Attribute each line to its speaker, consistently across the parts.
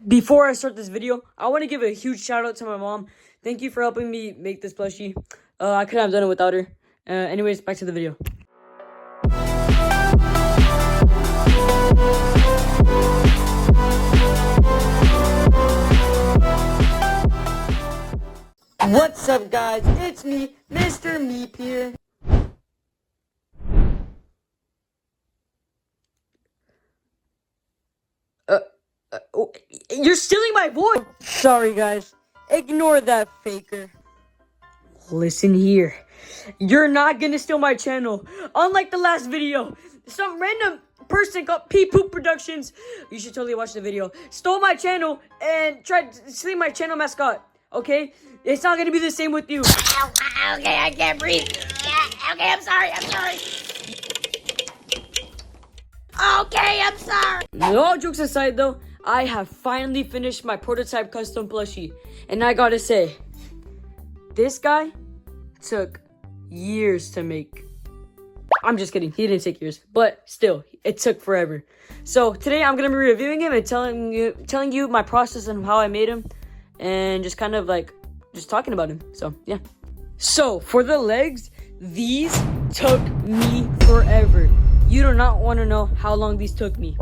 Speaker 1: Before I start this video, I want to give a huge shout out to my mom. Thank you for helping me make this plushie. I couldn't have done it without her. Anyways, back to the video. What's up, guys? It's me, Mr. Meep here. You're stealing my voice! Sorry, guys. Ignore that faker. Listen here. You're not gonna steal my channel. Unlike the last video, some random person called P-Poop Productions, you should totally watch the video, stole my channel and tried to steal my channel mascot. Okay? It's not gonna be the same with you.
Speaker 2: Okay, I can't breathe. Okay, I'm sorry. Okay, I'm sorry.
Speaker 1: No jokes aside though, I have finally finished my prototype custom plushie. And I gotta say, this guy took years to make. I'm just kidding, he didn't take years, but still, it took forever. So today I'm gonna be reviewing him and telling you my process and how I made him, and just kind of like just talking about him. So yeah. So for the legs, these took me forever. You do not want to know how long these took me.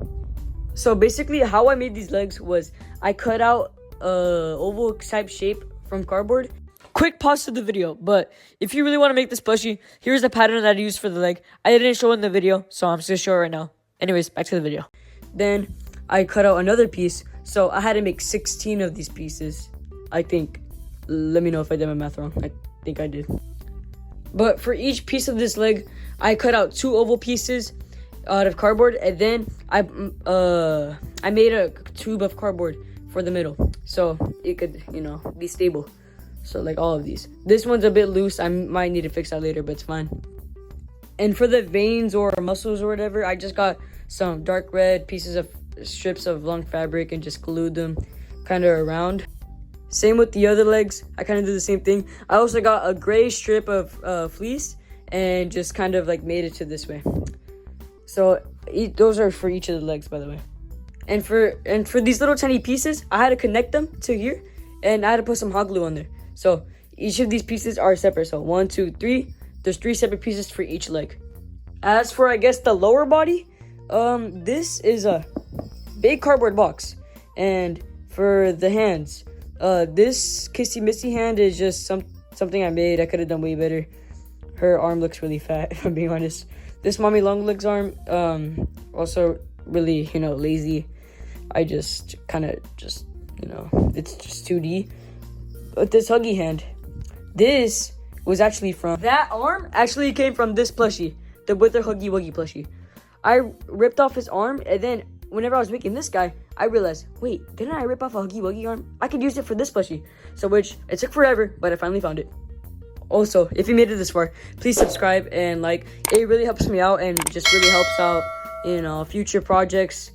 Speaker 1: So basically how I made these legs was I cut out a oval type shape from cardboard. Quick pause to the video, but if you really want to make this plushie, here's the pattern that I used for the leg. I didn't show in the video, so I'm just gonna show it right now. Anyways, back to the video. Then I cut out another piece, so I had to make 16 of these pieces, I think. Let me know if I did my math wrong. I think I did. But for each piece of this leg, I cut out 2 oval pieces out of cardboard, and then I made a tube of cardboard for the middle, so it could, you know, be stable. So like all of these. This one's a bit loose. I might need to fix that later, but it's fine. And for the veins or muscles or whatever, I just got some dark red pieces of strips of long fabric and just glued them kind of around. Same with the other legs. I kind of did the same thing. I also got a gray strip of fleece and just kind of like made it to this way. So those are for each of the legs, by the way. And for these little tiny pieces, I had to connect them to here, and I had to put some hot glue on there. So each of these pieces are separate. So 1, 2, 3. There's 3 separate pieces for each leg. As for, I guess, the lower body, this is a big cardboard box. And for the hands, this Kissy Missy hand is just something I made. I could have done way better. Her arm looks really fat, if I'm being honest. This Mommy Long Legs arm, also really, you know, lazy. I just kind of you know, it's just 2D. But this Huggy hand, this was actually from, that arm actually came from this plushie, with the Huggy Wuggy plushie. I ripped off his arm, and then whenever I was making this guy, I realized, wait, didn't I rip off a Huggy Wuggy arm? I could use it for this plushie. So which, it took forever, but I finally found it. Also, if you made it this far, please subscribe and like. It really helps me out and just really helps out in future projects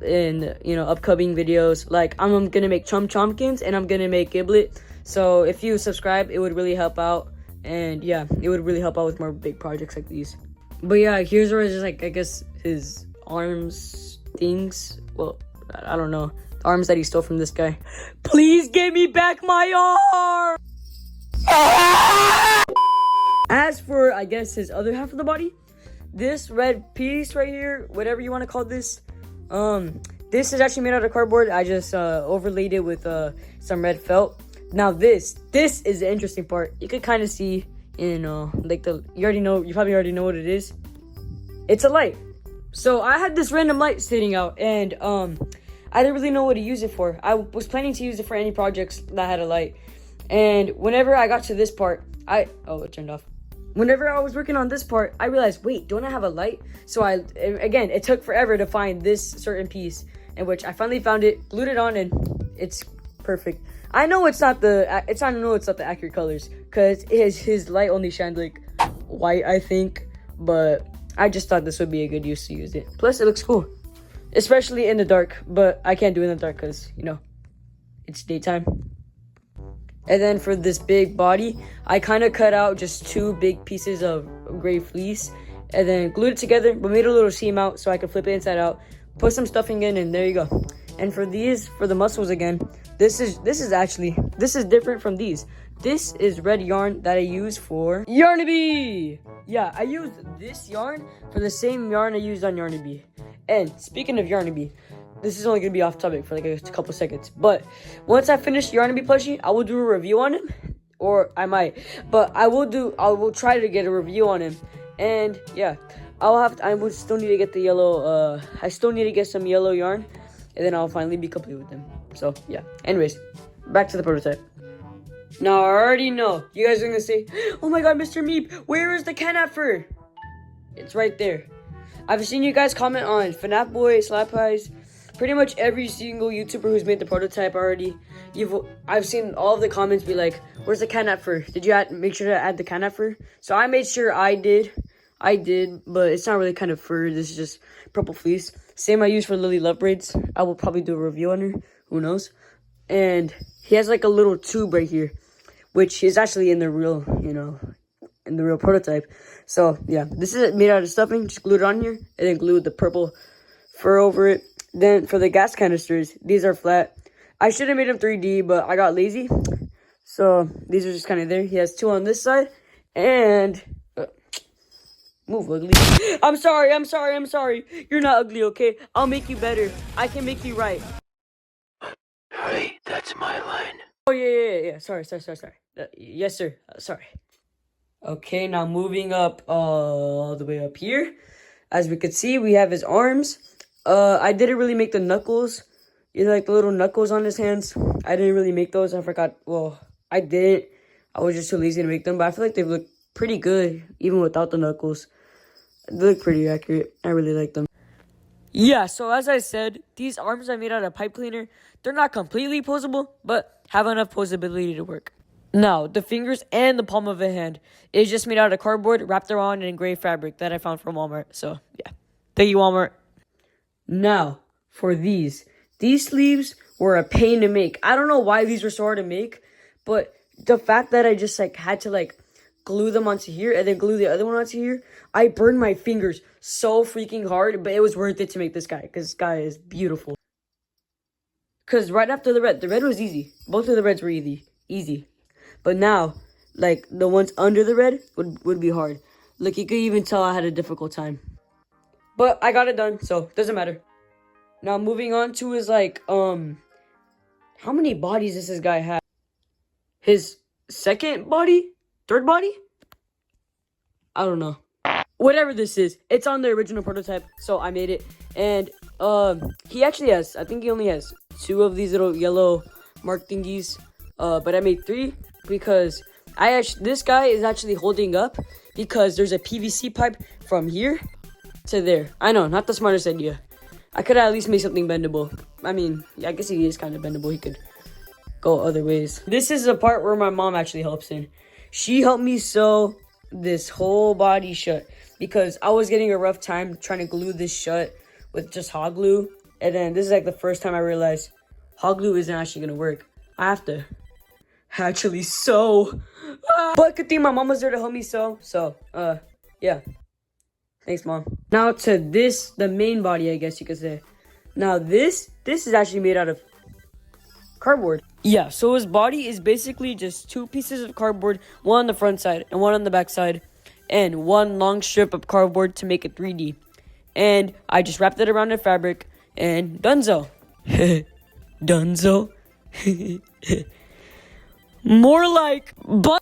Speaker 1: and, you know, upcoming videos. Like, I'm gonna make Chomkins and I'm gonna make Giblet. So if you subscribe, it would really help out. And yeah, it would really help out with more big projects like these. But yeah, here's where it's just like, I guess his arms things. Well, I don't know. The arms that he stole from this guy. Please give me back my arm! As for, I guess, his other half of the body, this red piece right here, whatever you want to call this, this is actually made out of cardboard. I just overlaid it with some red felt. Now this is the interesting part. You could kind of see, you know, like you probably already know what it is. It's a light. So I had this random light sitting out, and I didn't really know what to use it for. I was planning to use it for any projects that had a light. And whenever I got to this part, it turned off. Whenever I was working on this part, I realized, wait, don't I have a light? So again, it took forever to find this certain piece, in which I finally found it, glued it on, and it's perfect. I know it's not the accurate colors, because his light only shined like white, I think, but I just thought this would be a good use to use it. Plus, it looks cool, especially in the dark, but I can't do it in the dark because, you know, it's daytime. And then for this big body, I kind of cut out just 2 big pieces of gray fleece and then glued it together, but made a little seam out so I could flip it inside out, put some stuffing in, and there you go. And for these, for the muscles again, this is different from these. This is red yarn that I use for Yarnaby. Yeah, I used this yarn for the same yarn I used on Yarnaby. And speaking of Yarnaby, this is only gonna be off topic for like a couple seconds. But once I finish Yarnaby plushie, I will do a review on him, or I might. But I will try to get a review on him. And yeah, I would still need to get the yellow. I still need to get some yellow yarn, and then I'll finally be complete with him. So yeah. Anyways, back to the prototype. Now I already know you guys are gonna say, "Oh my God, Mr. Meep, where is the Canapper?" It's right there. I've seen you guys comment on FNAF Boy, Slap Eyes, pretty much every single YouTuber who's made the prototype already. I've seen all of the comments be like, "Where's the Canapper? Did you make sure to add the Canapper?" So I made sure I did, but it's not really kind of fur. This is just purple fleece. Same I use for Lily Love Braids. I will probably do a review on her. Who knows? And he has like a little tube right here, which is actually in the real, in the real prototype. So yeah, this is made out of stuffing. Just glued it on here, and then glued the purple fur over it. Then for the gas canisters, these are flat. I should have made them 3D, but I got lazy. So these are just kind of there. He has two on this side, and move, ugly. I'm sorry. You're not ugly, okay? I'll make you better. I can make you right.
Speaker 3: Hey, that's my line.
Speaker 1: Oh, yeah. Sorry. Yes, sir. Sorry. Okay, now moving up all the way up here. As we could see, we have his arms. I didn't really make the knuckles. Like the little knuckles on his hands. I didn't really make those. I forgot. Well, I didn't. I was just too lazy to make them. But I feel like they look pretty good, even without the knuckles. They look pretty accurate. I really like them. Yeah, so as I said, these arms are made out of pipe cleaner. They're not completely posable, but have enough posability to work. Now, the fingers and the palm of the hand is just made out of cardboard wrapped around in gray fabric that I found from Walmart. So, yeah. Thank you, Walmart. Now, for these sleeves were a pain to make. I don't know why these were so hard to make, but the fact that I just had to glue them onto here and then glue the other one onto here, I burned my fingers so freaking hard, but it was worth it to make this guy because this guy is beautiful. Because right after the red was easy. Both of the reds were easy. But now, the ones under the red would be hard. You could even tell I had a difficult time. But I got it done, so doesn't matter. Now moving on to his how many bodies does this guy have? His second body? Third body? I don't know. Whatever this is, it's on the original prototype, so I made it. And he actually has, I think he only has 2 of these little yellow mark thingies. But I made 3 because this guy is actually holding up because there's a PVC pipe from here to there. I know, not the smartest idea. I could at least make something bendable. I mean, yeah, I guess he is kind of bendable. He could go other ways. This is the part where my mom actually helps in. She helped me sew this whole body shut because I was getting a rough time trying to glue this shut with just hot glue. And then this is the first time I realized hot glue isn't actually gonna work. I have to actually sew. But good thing my mom was there to help me sew. So, yeah. Thanks, Mom. Now to the main body, I guess you could say. Now this is actually made out of cardboard. Yeah, so his body is basically just 2 pieces of cardboard, one on the front side and one on the back side, and 1 long strip of cardboard to make it 3D. And I just wrapped it around the fabric, and dunzo. Dunzo. More like, but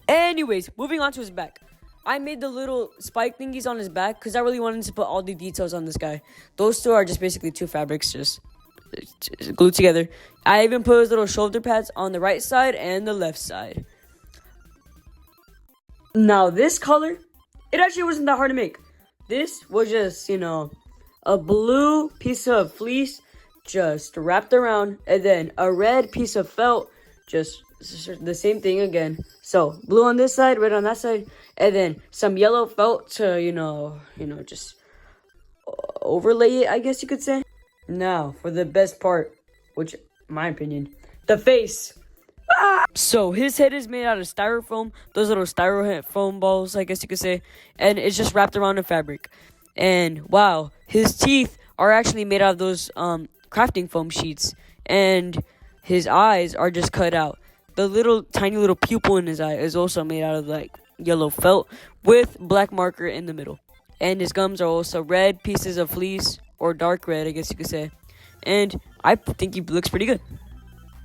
Speaker 1: anyways, moving on to his back. I made the little spike thingies on his back because I really wanted to put all the details on this guy. Those 2 are just basically 2 fabrics just glued together. I even put his little shoulder pads on the right side and the left side. Now this color, it actually wasn't that hard to make. This was just, a blue piece of fleece just wrapped around, and then a red piece of felt, just the same thing again. So blue on this side, red on that side, and then some yellow felt to, just overlay it, I guess you could say. Now for the best part, which, in my opinion, the face. So his head is made out of styrofoam, those little styrofoam balls, I guess you could say, and it's just wrapped around in fabric. And wow, his teeth are actually made out of those crafting foam sheets, and his eyes are just cut out. The little tiny little pupil in his eye is also made out of like yellow felt with black marker in the middle. And his gums are also red pieces of fleece, or dark red, I guess you could say. And I think he looks pretty good.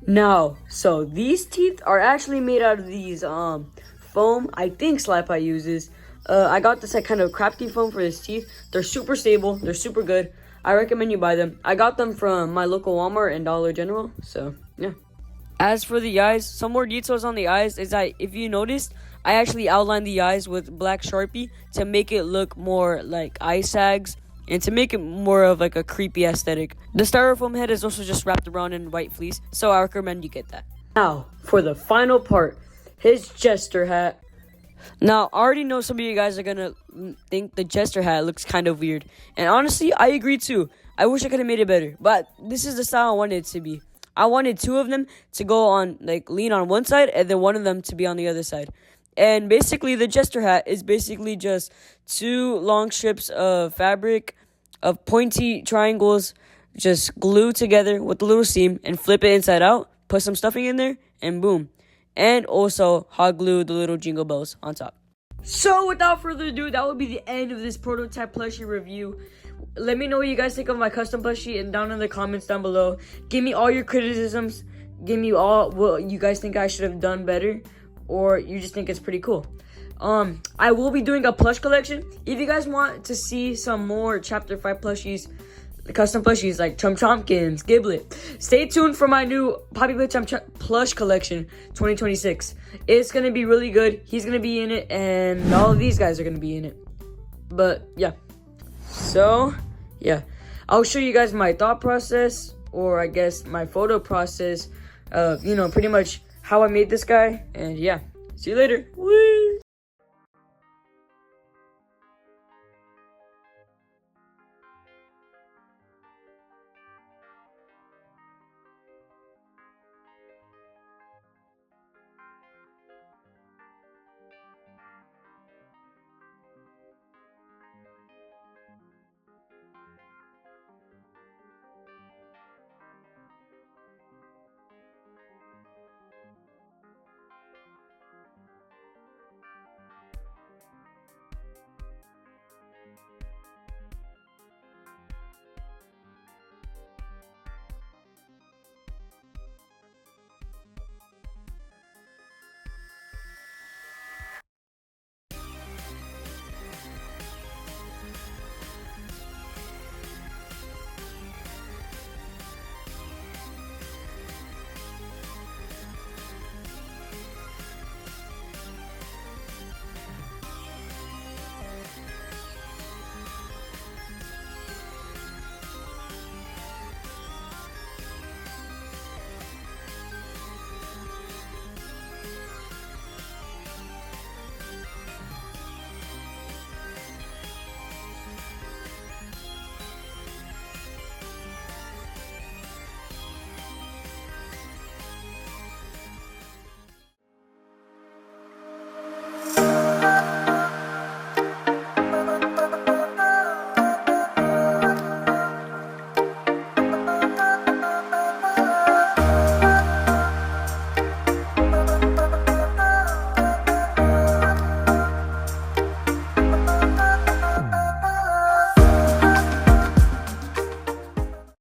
Speaker 1: Now, so these teeth are actually made out of these foam, I think Sly uses. I got this like kind of crafting foam for his teeth. They're super stable, they're super good. I recommend you buy them. I got them from my local Walmart and Dollar General, so yeah. As for the eyes, some more details on the eyes is that if you noticed, I actually outlined the eyes with black Sharpie to make it look more like eye sags and to make it more of like a creepy aesthetic. The styrofoam head is also just wrapped around in white fleece, so I recommend you get that. Now, for the final part, his Jester hat. Now, I already know some of you guys are gonna think the Jester hat looks kind of weird. And honestly, I agree too. I wish I could have made it better, but this is the style I wanted it to be. I wanted two of them to go on, like, lean on one side, and then one of them to be on the other side. And basically, the Jester hat is basically just two long strips of fabric, of pointy triangles, just glued together with a little seam, and flip it inside out, put some stuffing in there, and boom. And also hot glue the little jingle bells on top. So without further ado, that would be the end of this prototype plushie review. Let me know what you guys think of my custom plushie and down in the comments down below. Give me all your criticisms. Give me all what you guys think I should have done better, or you just think it's pretty cool. I will be doing a plush collection. If you guys want to see some more chapter 5 plushies, custom plushies like Chum Chompkins, Giblet, stay tuned for my new Poppy Playtime plush collection 2026. It's gonna be really good. He's gonna be in it, and all of these guys are gonna be in it. But yeah, so yeah, I'll show you guys my thought process, or I guess my photo process of, pretty much how I made this guy. And yeah, see you later. Woo!